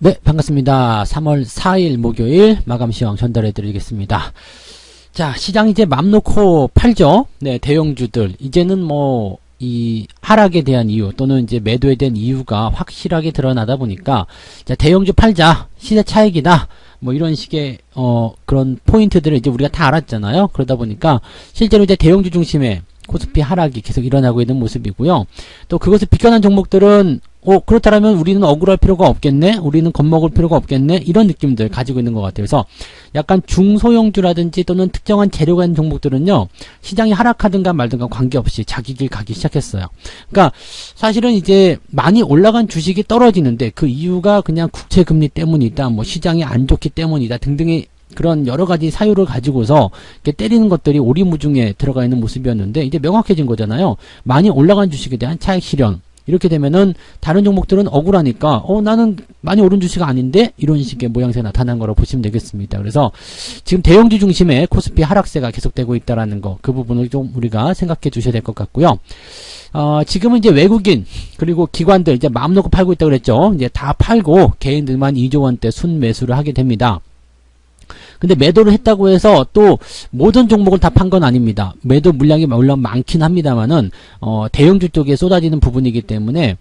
네, 반갑습니다. 3월 4일 목요일 마감시황 전달해 드리겠습니다. 자, 시장 이제 맘 놓고 팔죠. 네, 대형주들. 이제는 뭐, 이 하락에 대한 이유 또는 이제 매도에 대한 이유가 확실하게 드러나다 보니까, 자, 대형주 팔자. 시세 차익이다. 뭐 이런 식의, 그런 포인트들을 이제 우리가 다 알았잖아요. 그러다 보니까, 실제로 이제 대형주 중심의 코스피 하락이 계속 일어나고 있는 모습이고요. 또 그것을 비껴난 종목들은 그렇다면 우리는 억울할 필요가 없겠네? 우리는 겁먹을 필요가 없겠네? 이런 느낌들 가지고 있는 것 같아요. 그래서 약간 중소형주라든지 또는 특정한 재료가 있는 종목들은요, 시장이 하락하든가 말든가 관계없이 자기 길 가기 시작했어요. 그러니까 사실은 이제 많이 올라간 주식이 떨어지는데 그 이유가 그냥 국채금리 때문이다, 뭐 시장이 안 좋기 때문이다 등등의 그런 여러 가지 사유를 가지고서 이렇게 때리는 것들이 오리무중에 들어가 있는 모습이었는데 이제 명확해진 거잖아요. 많이 올라간 주식에 대한 차익 실현. 이렇게 되면은 다른 종목들은 억울하니까 나는 많이 오른 주식 아닌데 이런 식의 모양새가 나타난 거라고 보시면 되겠습니다. 그래서 지금 대형주 중심의 코스피 하락세가 계속되고 있다라는 거, 그 부분을 좀 우리가 생각해 주셔야 될 것 같고요. 지금은 이제 외국인 그리고 기관들 이제 마음 놓고 팔고 있다고 그랬죠. 이제 다 팔고 개인들만 2조 원대 순매수를 하게 됩니다. 근데 매도를 했다고 해서 또 모든 종목을 다 판 건 아닙니다. 매도 물량이 물론 많긴 합니다만은 대형주 쪽에 쏟아지는 부분이기 때문에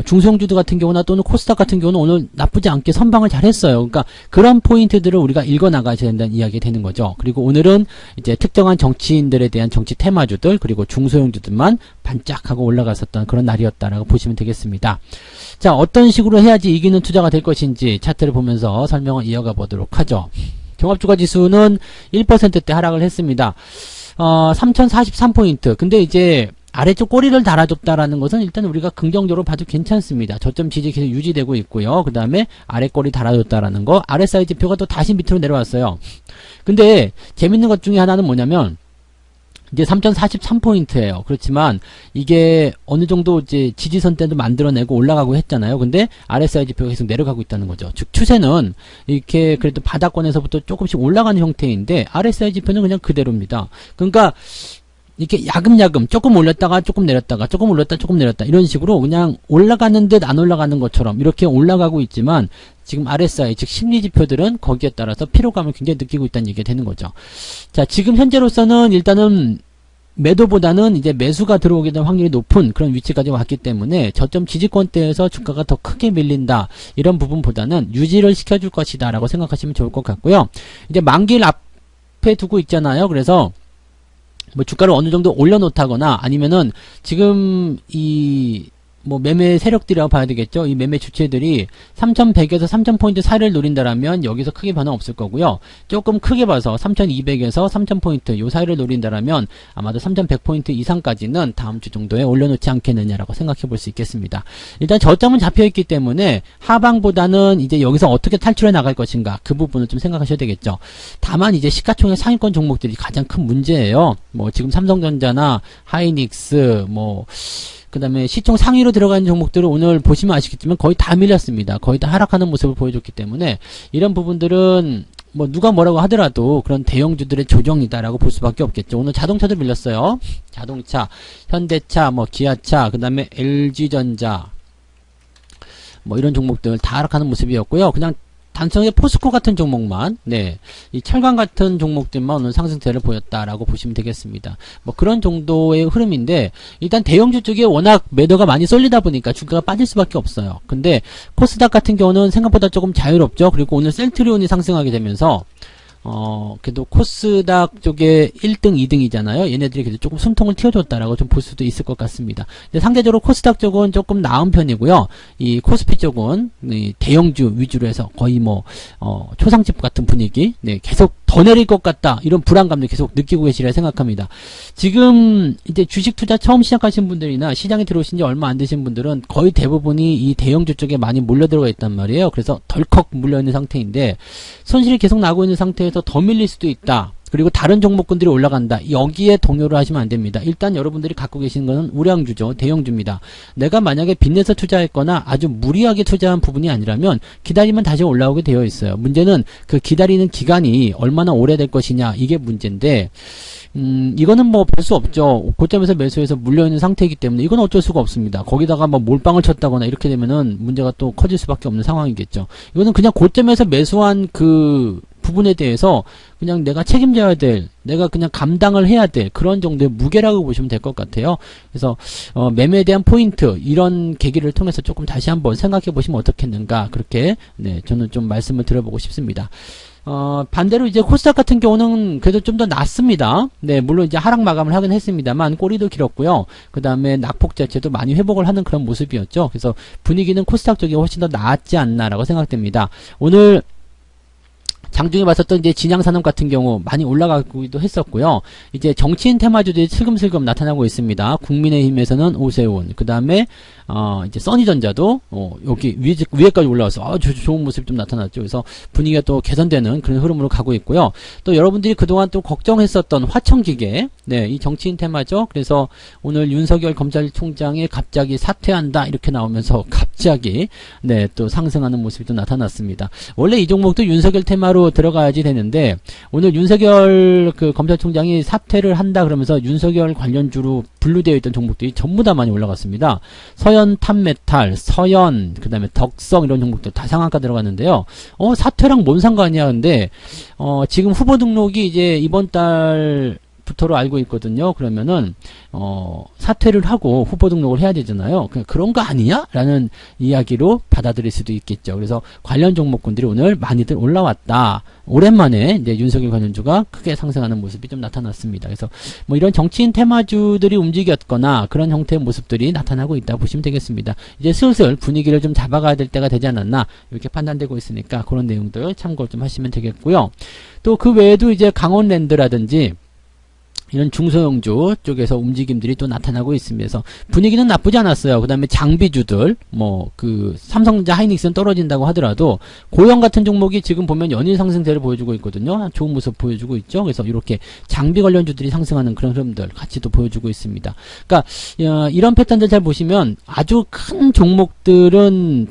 중소형주들 같은 경우나 또는 코스닥 같은 경우는 오늘 나쁘지 않게 선방을 잘 했어요. 그러니까 그런 포인트들을 우리가 읽어 나가셔야 된다는 이야기가 되는 거죠. 그리고 오늘은 이제 특정한 정치인들에 대한 정치 테마주들 그리고 중소형주들만 반짝하고 올라갔었던 그런 날이었다라고 보시면 되겠습니다. 자, 어떤 식으로 해야지 이기는 투자가 될 것인지 차트를 보면서 설명을 이어가 보도록 하죠. 종합주가지수는 1%대 하락을 했습니다. 3043포인트. 근데 이제 아래쪽 꼬리를 달아줬다라는 것은 일단 우리가 긍정적으로 봐도 괜찮습니다. 저점 지지 계속 유지되고 있고요. 그 다음에 아래 꼬리 달아줬다라는 거. RSI 지표가 또 다시 밑으로 내려왔어요. 근데 재밌는 것 중에 하나는 뭐냐면 이제 3043포인트예요. 그렇지만 이게 어느 정도 이제 지지선 때도 만들어내고 올라가고 했잖아요. 근데 RSI 지표가 계속 내려가고 있다는 거죠. 즉 추세는 이렇게 그래도 바닥권에서부터 조금씩 올라가는 형태인데 RSI 지표는 그냥 그대로입니다. 그러니까 이렇게 야금야금 조금 올렸다가 조금 내렸다가 조금 올렸다 조금 내렸다 이런 식으로 그냥 올라가는 듯 안 올라가는 것처럼 이렇게 올라가고 있지만 지금 RSI 즉 심리지표들은 거기에 따라서 피로감을 굉장히 느끼고 있다는 얘기가 되는 거죠. 자, 지금 현재로서는 일단은 매도보다는 이제 매수가 들어오게 될 확률이 높은 그런 위치까지 왔기 때문에 저점 지지권대에서 주가가 더 크게 밀린다 이런 부분보다는 유지를 시켜줄 것이다 라고 생각하시면 좋을 것 같고요. 이제 만기를 앞에 두고 있잖아요. 그래서 뭐 주가를 어느 정도 올려놓다거나 아니면은 지금 이 뭐 매매 세력들이라고 봐야 되겠죠. 이 매매 주체들이 3100에서 3000포인트 사이를 노린다라면 여기서 크게 변화 없을 거고요. 조금 크게 봐서 3200에서 3000포인트 요 사이를 노린다라면 아마도 3100포인트 이상까지는 다음 주 정도에 올려놓지 않겠느냐라고 생각해 볼 수 있겠습니다. 일단 저점은 잡혀있기 때문에 하방보다는 이제 여기서 어떻게 탈출해 나갈 것인가 그 부분을 좀 생각하셔야 되겠죠. 다만 이제 시가총액 상위권 종목들이 가장 큰 문제예요. 뭐 지금 삼성전자나 하이닉스 그 다음에 시총 상위로 들어가는 종목들을 오늘 보시면 아시겠지만 거의 다 밀렸습니다. 거의 다 하락하는 모습을 보여줬기 때문에 이런 부분들은 뭐 누가 뭐라고 하더라도 그런 대형주들의 조정이다라고 볼 수밖에 없겠죠. 오늘 자동차도 밀렸어요. 자동차, 현대차, 기아차, 그 다음에 LG전자 이런 종목들 다 하락하는 모습이었고요. 그냥 단순하게 포스코 같은 종목만, 이 철강 같은 종목들만 오늘 상승세를 보였다라고 보시면 되겠습니다. 그런 정도의 흐름인데, 일단 대형주 쪽에 워낙 매도가 많이 쏠리다 보니까 주가가 빠질 수밖에 없어요. 근데 코스닥 같은 경우는 생각보다 조금 자유롭죠. 그리고 오늘 셀트리온이 상승하게 되면서, 그래도 코스닥 쪽에 1등, 2등이잖아요. 얘네들이 그래도 조금 숨통을 틔워줬다라고 좀 볼 수도 있을 것 같습니다. 근데 상대적으로 코스닥 쪽은 조금 나은 편이고요. 이 코스피 쪽은 이 대형주 위주로 해서 거의 초상집 같은 분위기, 계속 더 내릴 것 같다. 이런 불안감도 계속 느끼고 계시리라 생각합니다. 지금 이제 주식 투자 처음 시작하신 분들이나 시장에 들어오신 지 얼마 안 되신 분들은 거의 대부분이 이 대형주 쪽에 많이 몰려 들어가 있단 말이에요. 그래서 덜컥 물려 있는 상태인데 손실이 계속 나고 있는 상태에서 더 밀릴 수도 있다. 그리고 다른 종목군들이 올라간다. 여기에 동요를 하시면 안 됩니다. 일단 여러분들이 갖고 계시는 것은 우량주죠. 대형주입니다. 내가 만약에 빚내서 투자했거나 아주 무리하게 투자한 부분이 아니라면 기다리면 다시 올라오게 되어 있어요. 문제는 그 기다리는 기간이 얼마나 오래될 것이냐 이게 문제인데 이거는 뭐 별 수 없죠. 고점에서 매수해서 물려있는 상태이기 때문에 이건 어쩔 수가 없습니다. 거기다가 뭐 몰빵을 쳤다거나 이렇게 되면은 문제가 또 커질 수밖에 없는 상황이겠죠. 이거는 그냥 고점에서 매수한 그 부분에 대해서 그냥 내가 책임져야 될, 내가 그냥 감당을 해야 될 그런 정도의 무게라고 보시면 될 것 같아요. 그래서 매매에 대한 포인트, 이런 계기를 통해서 조금 다시 한번 생각해 보시면 어떻겠는가, 그렇게 네, 저는 좀 말씀을 드려보고 싶습니다. 반대로 이제 코스닥 같은 경우는 그래도 좀 더 낫습니다. 네, 물론 이제 하락 마감을 하긴 했습니다만 꼬리도 길었고요. 그 다음에 낙폭 자체도 많이 회복을 하는 그런 모습이었죠. 그래서 분위기는 코스닥 쪽이 훨씬 더 나았지 않나라고 생각됩니다. 오늘 장중에 봤었던 이제 진양산업 같은 경우 많이 올라가기도 했었고요. 이제 정치인 테마주들이 슬금슬금 나타나고 있습니다. 국민의힘에서는 오세훈, 그 다음에 이제 써니전자도 여기 위에까지 올라와서 좋은 모습이 좀 나타났죠. 그래서 분위기가 또 개선되는 그런 흐름으로 가고 있고요. 또 여러분들이 그동안 또 걱정했었던 화청기계, 네, 이 정치인 테마죠. 그래서 오늘 윤석열 검찰총장이 갑자기 사퇴한다 이렇게 나오면서 갑자기 네, 또 상승하는 모습이 또 나타났습니다. 원래 이 종목도 윤석열 테마로 들어가야지 되는데 오늘 윤석열 그 검찰총장이 사퇴를 한다 그러면서 윤석열 관련주로 분류되어 있던 종목들이 전부 다 많이 올라갔습니다. 서현 탑메탈, 서현, 그 다음에 덕성 이런 종목들 다 상한가 들어갔는데요. 사퇴랑 뭔 상관이야. 근데 지금 후보 등록이 이제 이번 달부터로 알고 있거든요. 그러면은 사퇴를 하고 후보 등록을 해야 되잖아요. 그런 거 아니냐? 라는 이야기로 받아들일 수도 있겠죠. 그래서 관련 종목군들이 오늘 많이들 올라왔다. 오랜만에 이제 윤석열 관련주가 크게 상승하는 모습이 좀 나타났습니다. 그래서 뭐 이런 정치인 테마주들이 움직였거나 그런 형태의 모습들이 나타나고 있다 보시면 되겠습니다. 이제 슬슬 분위기를 좀 잡아가야 될 때가 되지 않았나 이렇게 판단되고 있으니까 그런 내용들 참고 좀 하시면 되겠고요. 또 그 외에도 이제 강원랜드라든지 이런 중소형주 쪽에서 움직임들이 또 나타나고 있습니다. 그래서 분위기는 나쁘지 않았어요. 그 다음에 장비주들, 뭐, 삼성전자 하이닉스는 떨어진다고 하더라도, 고형 같은 종목이 지금 보면 연일 상승세를 보여주고 있거든요. 좋은 모습 보여주고 있죠. 그래서 이렇게 장비 관련주들이 상승하는 그런 흐름들 같이 또 보여주고 있습니다. 그러니까, 이런 패턴들 잘 보시면 아주 큰 종목들은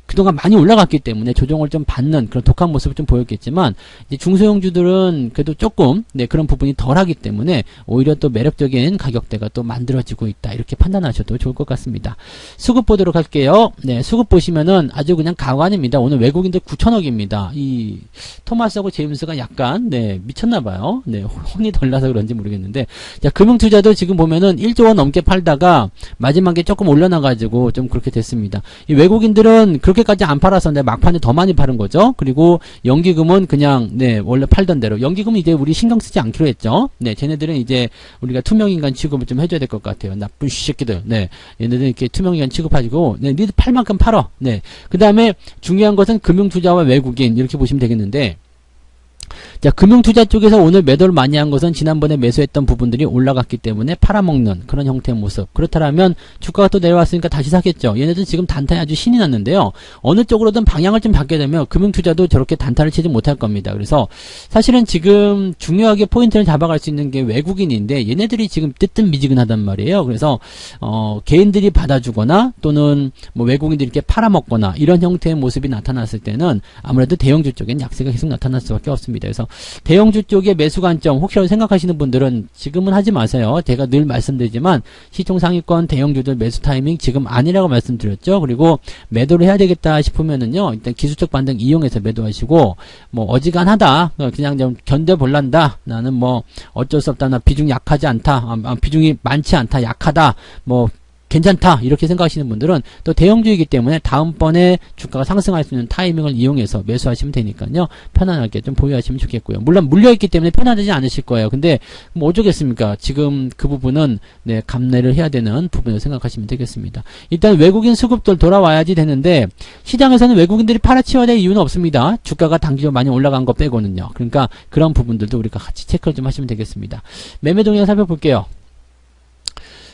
그동안 많이 올라갔기 때문에 조정을 좀 받는 그런 독한 모습을 좀 보였겠지만 이제 중소형주들은 그래도 조금 네, 그런 부분이 덜하기 때문에 오히려 또 매력적인 가격대가 또 만들어지고 있다 이렇게 판단하셔도 좋을 것 같습니다. 수급 보도록 할게요. 네, 수급 보시면은 아주 그냥 가관입니다. 오늘 외국인들 9천억입니다. 이 토마스하고 제임스가 약간 네, 미쳤나봐요. 네, 혼이 덜 나서 그런지 모르겠는데 자, 금융투자도 지금 보면은 1조 원 넘게 팔다가 마지막에 조금 올려놔가지고 좀 그렇게 됐습니다. 이 외국인들은 그렇게까지 안 팔았었는데 막판에 더 많이 파는 거죠. 그리고 연기금은 그냥 네 원래 팔던 대로 연기금은 이제 우리 신경 쓰지 않기로 했죠. 네, 쟤네들은 이제 우리가 투명인간 취급을 좀 해줘야 될 것 같아요. 나쁜 새끼들. 네, 얘네들은 이렇게 투명인간 취급하시고 네, 니들 팔 만큼 팔어. 네, 그 다음에 중요한 것은 금융투자와 외국인 이렇게 보시면 되겠는데. 자, 금융투자 쪽에서 오늘 매도를 많이 한 것은 지난번에 매수했던 부분들이 올라갔기 때문에 팔아먹는 그런 형태의 모습. 그렇다면 주가가 또 내려왔으니까 다시 사겠죠. 얘네들 지금 단타에 아주 신이 났는데요. 어느 쪽으로든 방향을 좀 바뀌게 되면 금융투자도 저렇게 단타를 치지 못할 겁니다. 그래서 사실은 지금 중요하게 포인트를 잡아갈 수 있는 게 외국인인데 얘네들이 지금 뜨뜻미지근하단 말이에요. 그래서 개인들이 받아주거나 또는 뭐 외국인들이 이렇게 팔아먹거나 이런 형태의 모습이 나타났을 때는 아무래도 대형주 쪽엔 약세가 계속 나타날 수밖에 없습니다. 그래서 대형주 쪽의 매수 관점 혹시라도 생각하시는 분들은 지금은 하지 마세요. 제가 늘 말씀드리지만 시총 상위권 대형주들 매수 타이밍 지금 아니라고 말씀드렸죠. 그리고 매도를 해야 되겠다 싶으면은요, 일단 기술적 반등 이용해서 매도하시고 뭐 어지간하다 그냥 좀 견뎌볼란다, 나는 뭐 어쩔 수 없다, 나 비중 약하지 않다, 비중이 많지 않다, 약하다, 뭐 괜찮다 이렇게 생각하시는 분들은 또 대형주이기 때문에 다음번에 주가가 상승할 수 있는 타이밍을 이용해서 매수하시면 되니까요, 편안하게 좀 보유하시면 좋겠고요. 물론 물려있기 때문에 편하지 않으실 거예요. 근데 뭐 어쩌겠습니까? 지금 그 부분은 네, 감내를 해야 되는 부분을 생각하시면 되겠습니다. 일단 외국인 수급들 돌아와야지 되는데 시장에서는 외국인들이 팔아치워야 될 이유는 없습니다. 주가가 단기적으로 많이 올라간 거 빼고는요. 그러니까 그런 부분들도 우리가 같이 체크를 좀 하시면 되겠습니다. 매매 동향 살펴볼게요.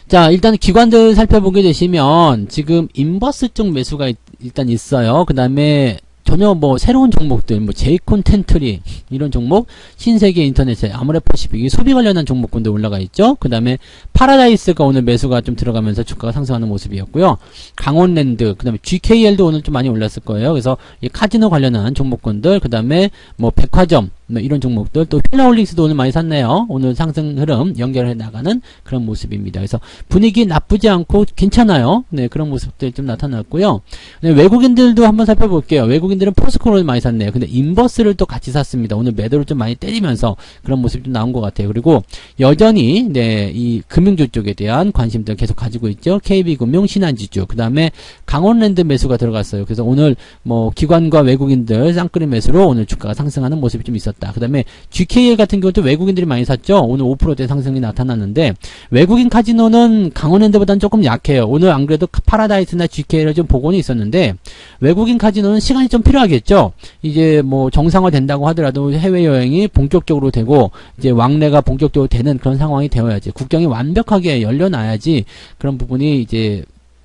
자, 일단 기관들 살펴보게 되시면 지금 인버스 쪽 매수가 일단 있어요. 그 다음에 전혀 뭐 새로운 종목들, 뭐 제이콘 텐트리 이런 종목, 신세계 인터넷에 아모레퍼시픽 소비 관련한 종목군들 올라가 있죠. 그 다음에 파라다이스가 오늘 매수가 좀 들어가면서 주가가 상승하는 모습이었고요. 강원랜드, 그 다음에 GKL도 오늘 좀 많이 올랐을 거예요. 그래서 이 카지노 관련한 종목군들, 그 다음에 뭐 백화점, 이런 종목들, 또 휠라홀릭스도 오늘 많이 샀네요. 오늘 상승 흐름 연결해 나가는 그런 모습입니다. 그래서 분위기 나쁘지 않고 괜찮아요. 네, 그런 모습들 좀 나타났고요. 네, 외국인들도 한번 살펴볼게요. 외국인들은 포스코를 많이 샀네요. 근데 인버스를 또 같이 샀습니다. 오늘 매도를 좀 많이 때리면서 그런 모습이 좀 나온 것 같아요. 그리고 여전히 네, 이 금융주 쪽에 대한 관심들 계속 가지고 있죠. KB금융, 신한지주, 그 다음에 강원랜드 매수가 들어갔어요. 그래서 오늘 뭐 기관과 외국인들 쌍끌이 매수로 오늘 주가가 상승하는 모습이 좀 있었다. 그 다음에 GKL 같은 경우도 외국인들이 많이 샀죠. 오늘 5%대 상승이 나타났는데 외국인 카지노는 강원랜드보다는 조금 약해요. 오늘 안 그래도 파라다이스나 GKL을 좀 복원이 있었는데 외국인 카지노는 시간이 좀 필요하겠죠. 이제 뭐 정상화 된다고 하더라도 해외여행이 본격적으로 되고 이제 왕래가 본격적으로 되는 그런 상황이 되어야지, 국경이 완벽하게 열려놔야지 그런 부분이 이제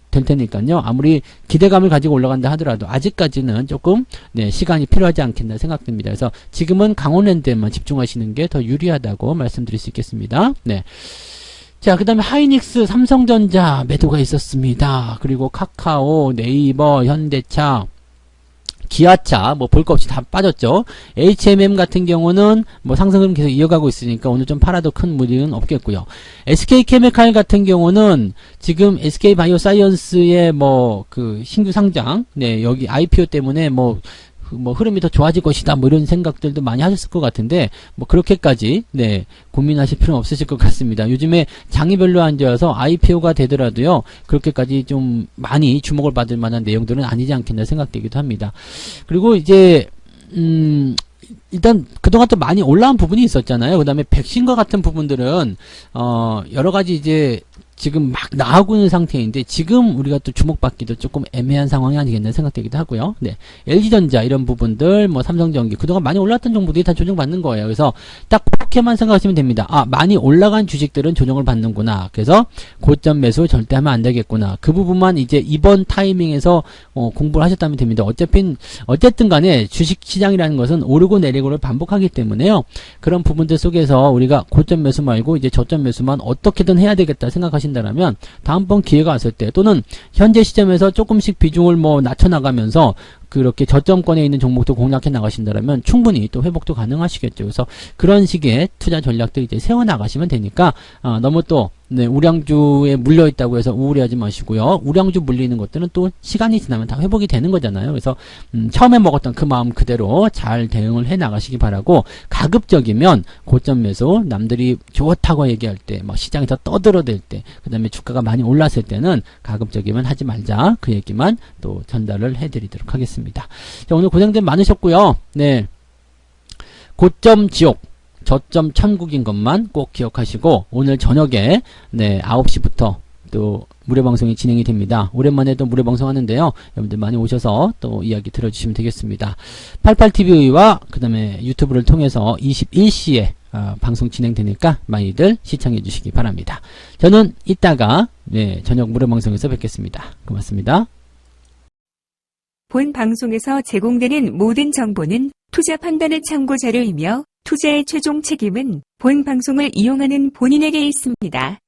될 테니까요. 아무리 기대감을 가지고 올라간다 하더라도 아직까지는 조금 네, 시간이 필요하지 않겠나 생각됩니다. 그래서 지금은 강원랜드에만 집중하시는 게 더 유리하다고 말씀드릴 수 있겠습니다. 네. 자, 그 다음에 하이닉스, 삼성전자 매도가 있었습니다. 그리고 카카오, 네이버, 현대차, 기아차 뭐 볼 거 없이 다 빠졌죠. HMM 같은 경우는 뭐 상승을 계속 이어가고 있으니까 오늘 좀 팔아도 큰 무리는 없겠고요. SK케미칼 같은 경우는 지금 SK바이오사이언스의 뭐 그 신규 상장, 네, 여기 IPO 때문에 뭐 흐름이 더 좋아질 것이다 뭐 이런 생각들도 많이 하셨을 것 같은데 뭐 그렇게까지 네 고민하실 필요는 없으실 것 같습니다. 요즘에 장이 별로 안 좋아서 IPO가 되더라도요 그렇게까지 좀 많이 주목을 받을 만한 내용들은 아니지 않겠나 생각되기도 합니다. 그리고 이제 일단 그동안 또 많이 올라온 부분이 있었잖아요. 그 다음에 백신과 같은 부분들은 여러 가지 이제 지금 막 나오고 있는 상태인데 지금 우리가 또 주목받기도 조금 애매한 상황이 아니겠나 생각되기도 하고요. 네, LG전자 이런 부분들, 뭐 삼성전기 그동안 많이 올랐던 종목들이 다 조정받는 거예요. 그래서 딱 그렇게만 생각하시면 됩니다. 아, 많이 올라간 주식들은 조정을 받는구나. 그래서 고점 매수 절대 하면 안 되겠구나. 그 부분만 이제 이번 타이밍에서 공부를 하셨다면 됩니다. 어쨌든 간에 주식시장이라는 것은 오르고 내리고를 반복하기 때문에요. 그런 부분들 속에서 우리가 고점 매수 말고 이제 저점 매수만 어떻게든 해야 되겠다 생각하신다면 다음번 기회가 왔을 때 또는 현재 시점에서 조금씩 비중을 뭐 낮춰나가면서 그렇게 저점권에 있는 종목도 공략해 나가신다면 충분히 또 회복도 가능하시겠죠. 그래서 그런 식의 투자 전략들 이제 세워 나가시면 되니까 너무 또 네, 우량주에 물려 있다고 해서 우울해하지 마시고요. 우량주 물리는 것들은 또 시간이 지나면 다 회복이 되는 거잖아요. 그래서 처음에 먹었던 그 마음 그대로 잘 대응을 해 나가시기 바라고, 가급적이면 고점 매수, 남들이 좋다고 얘기할 때, 막 시장이 더 떠들어댈 때, 그 다음에 주가가 많이 올랐을 때는 가급적이면 하지 말자, 그 얘기만 또 전달을 해드리도록 하겠습니다. 자, 오늘 고생들 많으셨고요. 네, 고점 지옥, 저점 천국인 것만 꼭 기억하시고 오늘 저녁에 네 9시부터 또 무료방송이 진행이 됩니다. 오랜만에 또 무료방송 하는데요. 여러분들 많이 오셔서 또 이야기 들어주시면 되겠습니다. 88TV와 그 다음에 유튜브를 통해서 21시에 방송 진행되니까 많이들 시청해 주시기 바랍니다. 저는 이따가 네 저녁 무료방송에서 뵙겠습니다. 고맙습니다. 본 방송에서 제공되는 모든 정보는 투자 판단의 참고 자료이며 투자의 최종 책임은 본 방송을 이용하는 본인에게 있습니다.